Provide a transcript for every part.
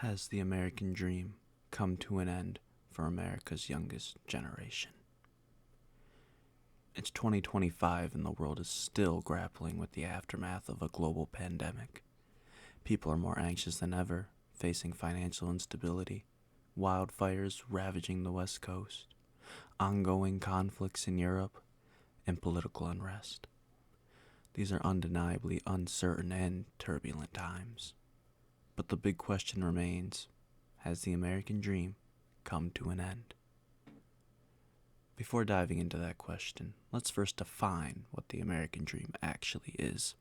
Has the American dream come to an end for America's youngest generation? It's 2025 and the world is still grappling with the aftermath of a global pandemic. People are more anxious than ever, facing financial instability, wildfires ravaging the West Coast, ongoing conflicts in Europe, and political unrest. These are undeniably uncertain and turbulent times. But the big question remains, has the American dream come to an end? Before diving into that question, let's first define what the American dream actually is.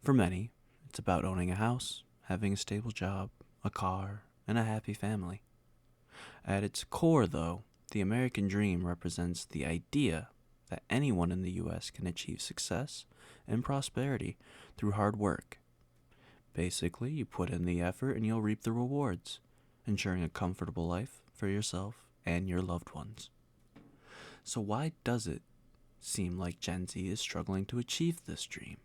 For many, it's about owning a house, having a stable job, a car, and a happy family. At its core, though, the American dream represents the idea that anyone in the U.S. can achieve success and prosperity through hard work. Basically, you put in the effort and you'll reap the rewards, ensuring a comfortable life for yourself and your loved ones. So why does it seem like Gen Z is struggling to achieve this dream?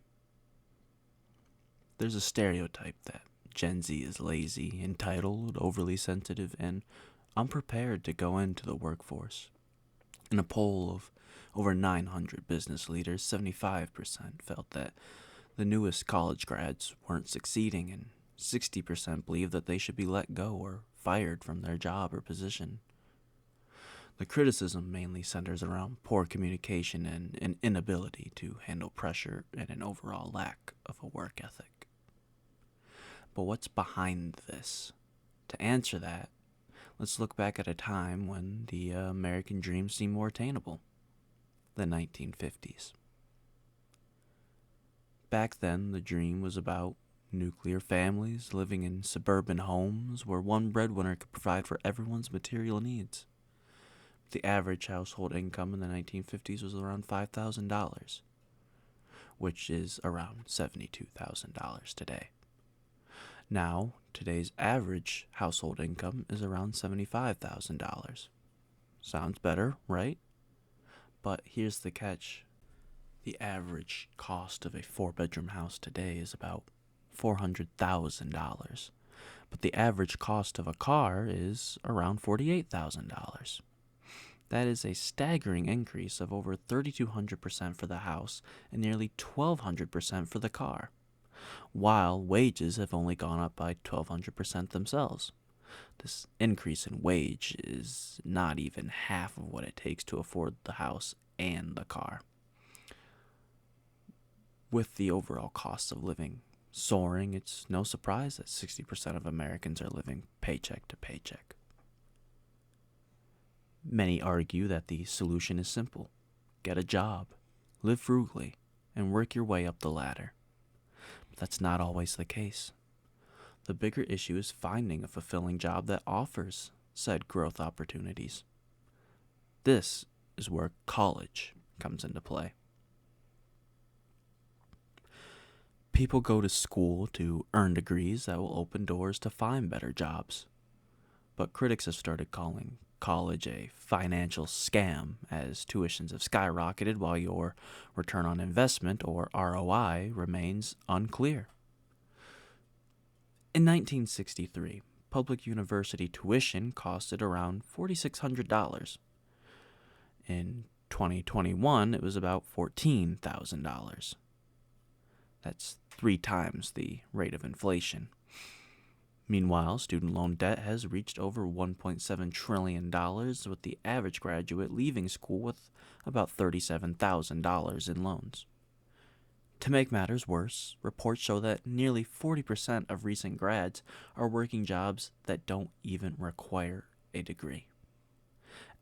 There's a stereotype that Gen Z is lazy, entitled, overly sensitive, and unprepared to go into the workforce. In a poll of over 900 business leaders, 75% felt that the newest college grads weren't succeeding, and 60% believe that they should be let go or fired from their job or position. The criticism mainly centers around poor communication and an inability to handle pressure and an overall lack of a work ethic. But what's behind this? To answer that, let's look back at a time when the American dream seemed more attainable, the 1950s. Back then, the dream was about nuclear families living in suburban homes where one breadwinner could provide for everyone's material needs. The average household income in the 1950s was around $5,000, which is around $72,000 today. Now, today's average household income is around $75,000. Sounds better, right? But here's the catch. The average cost of a 4-bedroom house today is about $400,000, but the average cost of a car is around $48,000. That is a staggering increase of over 3,200% for the house and nearly 1,200% for the car, while wages have only gone up by 1,200% themselves. This increase in wage is not even half of what it takes to afford the house and the car. With the overall cost of living soaring, it's no surprise that 60% of Americans are living paycheck to paycheck. Many argue that the solution is simple. Get a job, live frugally, and work your way up the ladder. But that's not always the case. The bigger issue is finding a fulfilling job that offers said growth opportunities. This is where college comes into play. People go to school to earn degrees that will open doors to find better jobs. But critics have started calling college a financial scam as tuitions have skyrocketed while your return on investment, or ROI, remains unclear. In 1963, public university tuition costed around $4,600. In 2021, it was about $14,000. That's 3 times the rate of inflation. Meanwhile, student loan debt has reached over $1.7 trillion, with the average graduate leaving school with about $37,000 in loans. To make matters worse, reports show that nearly 40% of recent grads are working jobs that don't even require a degree.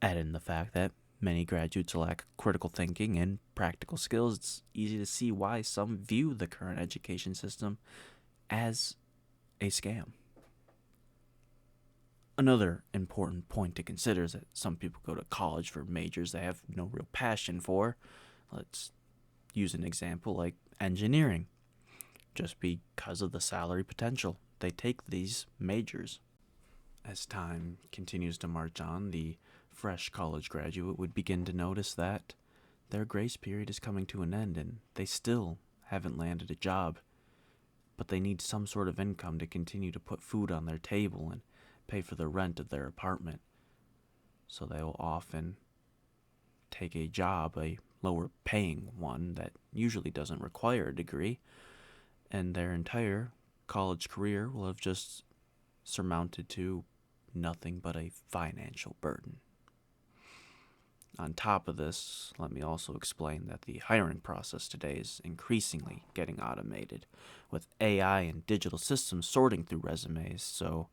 Add in the fact that many graduates lack critical thinking and practical skills, it's easy to see why some view the current education system as a scam. Another important point to consider is that some people go to college for majors they have no real passion for. Let's use an example like engineering. Just because of the salary potential, they take these majors. As time continues to march on, the fresh college graduate would begin to notice that their grace period is coming to an end and they still haven't landed a job. but they need some sort of income to continue to put food on their table and pay for the rent of their apartment. So they will often take a job, a lower paying one that usually doesn't require a degree, and their entire college career will have just surmounted to nothing but a financial burden. On top of this, let me also explain that the hiring process today is increasingly getting automated, with AI and digital systems sorting through resumes, so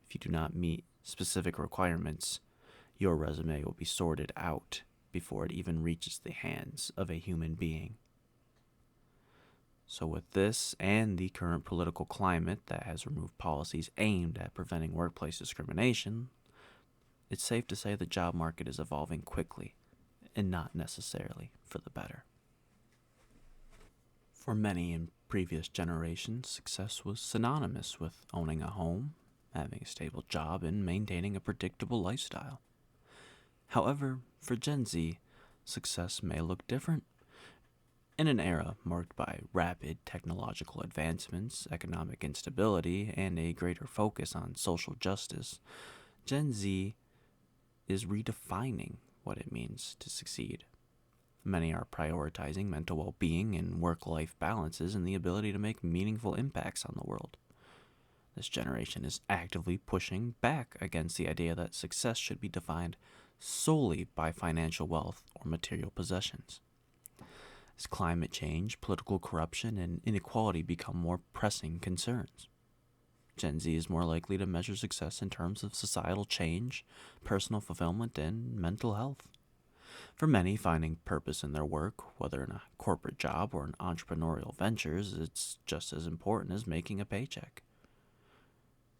if you do not meet specific requirements, your resume will be sorted out before it even reaches the hands of a human being. So with this and the current political climate that has removed policies aimed at preventing workplace discrimination, it's safe to say the job market is evolving quickly and not necessarily for the better. For many in previous generations, success was synonymous with owning a home, having a stable job, and maintaining a predictable lifestyle. However, for Gen Z, success may look different. In an era marked by rapid technological advancements, economic instability, and a greater focus on social justice, Gen Z is redefining what it means to succeed. Many are prioritizing mental well-being and work-life balances and the ability to make meaningful impacts on the world. This generation is actively pushing back against the idea that success should be defined solely by financial wealth or material possessions. As climate change, political corruption, and inequality become more pressing concerns, Gen Z is more likely to measure success in terms of societal change, personal fulfillment, and mental health. For many, finding purpose in their work, whether in a corporate job or in entrepreneurial ventures, it's just as important as making a paycheck.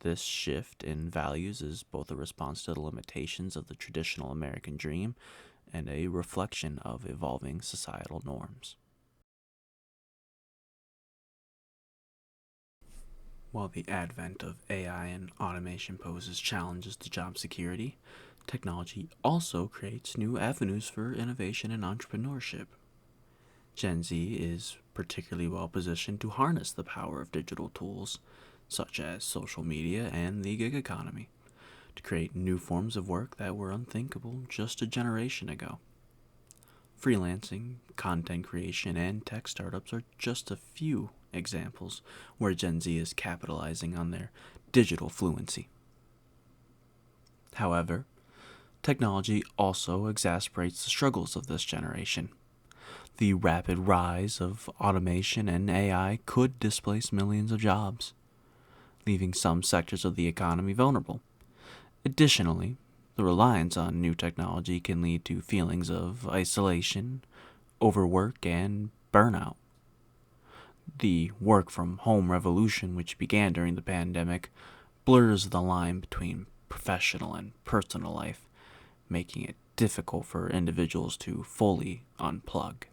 This shift in values is both a response to the limitations of the traditional American dream and a reflection of evolving societal norms. While the advent of AI and automation poses challenges to job security, technology also creates new avenues for innovation and entrepreneurship. Gen Z is particularly well positioned to harness the power of digital tools, such as social media and the gig economy, to create new forms of work that were unthinkable just a generation ago. Freelancing, content creation, and tech startups are just a few examples where Gen Z is capitalizing on their digital fluency. However, technology also exacerbates the struggles of this generation. The rapid rise of automation and AI could displace millions of jobs, leaving some sectors of the economy vulnerable. Additionally, the reliance on new technology can lead to feelings of isolation, overwork, and burnout. The work from home revolution, which began during the pandemic, blurs the line between professional and personal life, making it difficult for individuals to fully unplug.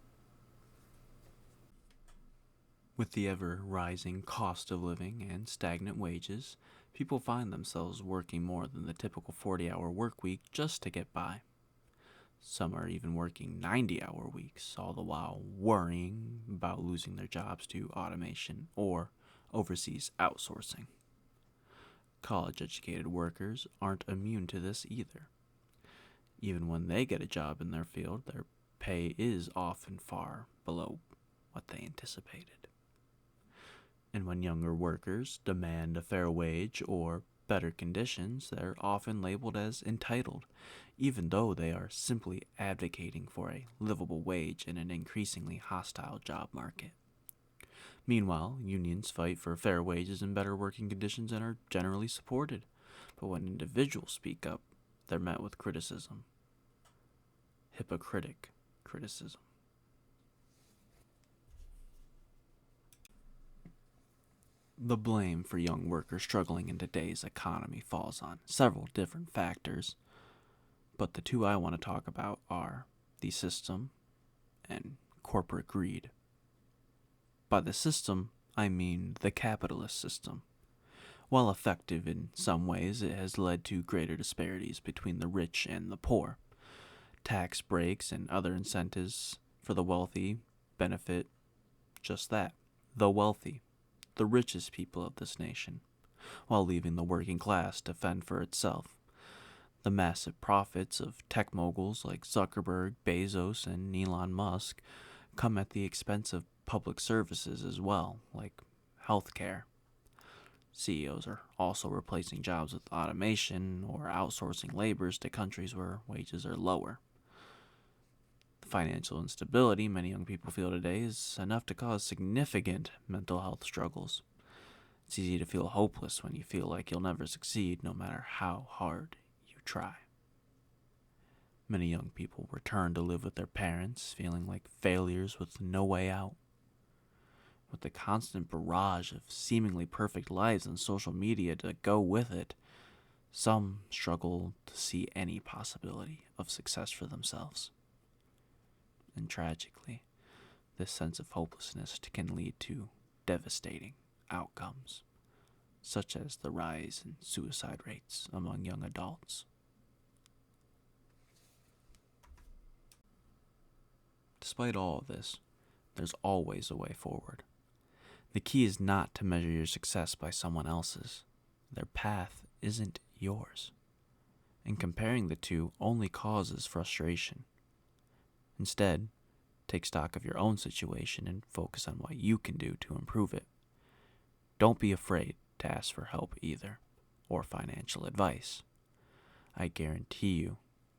With the ever-rising cost of living and stagnant wages, people find themselves working more than the typical 40-hour work week just to get by. Some are even working 90-hour weeks, all the while worrying about losing their jobs to automation or overseas outsourcing. College-educated workers aren't immune to this either. Even when they get a job in their field, their pay is often far below what they anticipated. And when younger workers demand a fair wage or better conditions, they're often labeled as entitled, even though they are simply advocating for a livable wage in an increasingly hostile job market. Meanwhile, unions fight for fair wages and better working conditions and are generally supported. But when individuals speak up, they're met with criticism. Hypocritic criticism. The blame for young workers struggling in today's economy falls on several different factors, but the two I want to talk about are the system and corporate greed. By the system, I mean the capitalist system. While effective in some ways, it has led to greater disparities between the rich and the poor. Tax breaks and other incentives for the wealthy benefit just that, the wealthy. the richest people of this nation, while leaving the working class to fend for itself. The massive profits of tech moguls like Zuckerberg, Bezos, and Elon Musk come at the expense of public services as well, like healthcare. CEOs are also replacing jobs with automation or outsourcing labors to countries where wages are lower. The financial instability many young people feel today is enough to cause significant mental health struggles. It's easy to feel hopeless when you feel like you'll never succeed no matter how hard you try. Many young people return to live with their parents, feeling like failures with no way out. With the constant barrage of seemingly perfect lives on social media to go with it, some struggle to see any possibility of success for themselves. And tragically, this sense of hopelessness can lead to devastating outcomes, such as the rise in suicide rates among young adults. Despite all of this, there's always a way forward. The key is not to measure your success by someone else's. Their path isn't yours. And comparing the two only causes frustration. Instead, take stock of your own situation and focus on what you can do to improve it. Don't be afraid to ask for help either, or financial advice. I guarantee you,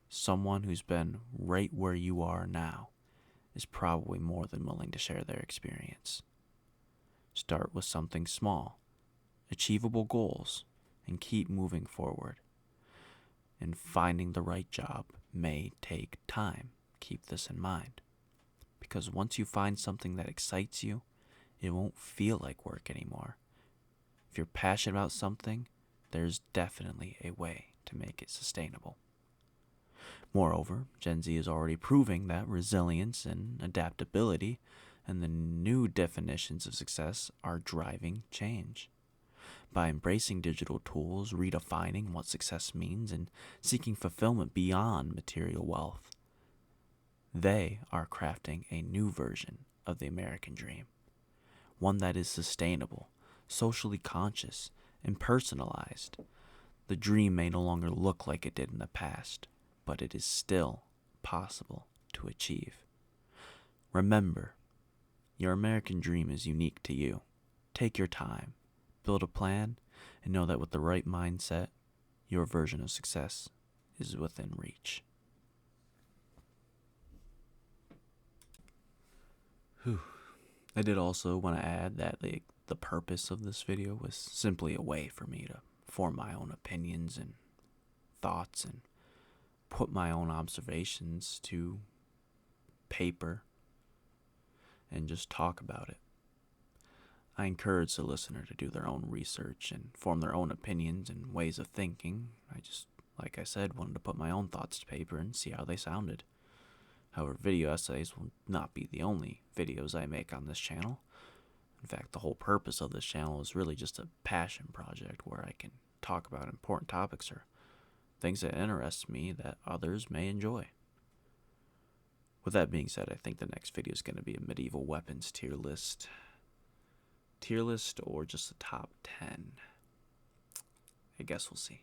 someone who's been right where you are now is probably more than willing to share their experience. Start with something small, achievable goals, and keep moving forward. And finding the right job may take time. Keep this in mind. Because once you find something that excites you, it won't feel like work anymore. If you're passionate about something, there's definitely a way to make it sustainable. Moreover, Gen Z is already proving that resilience and adaptability and the new definitions of success are driving change. By embracing digital tools, redefining what success means, and seeking fulfillment beyond material wealth, they are crafting a new version of the American dream. One that is sustainable, socially conscious, and personalized. The dream may no longer look like it did in the past, but it is still possible to achieve. Remember, your American dream is unique to you. Take your time, build a plan, and know that with the right mindset, your version of success is within reach. I did also want to add that the purpose of this video was simply a way for me to form my own opinions and thoughts and put my own observations to paper and just talk about it. I encourage the listener to do their own research and form their own opinions and ways of thinking. I just, like I said, wanted to put my own thoughts to paper and see how they sounded. However, video essays will not be the only videos I make on this channel. In fact, the whole purpose of this channel is really just a passion project where I can talk about important topics or things that interest me that others may enjoy. With that being said, I think the next video is going to be a medieval weapons tier list. Tier list or just the top 10. I guess we'll see.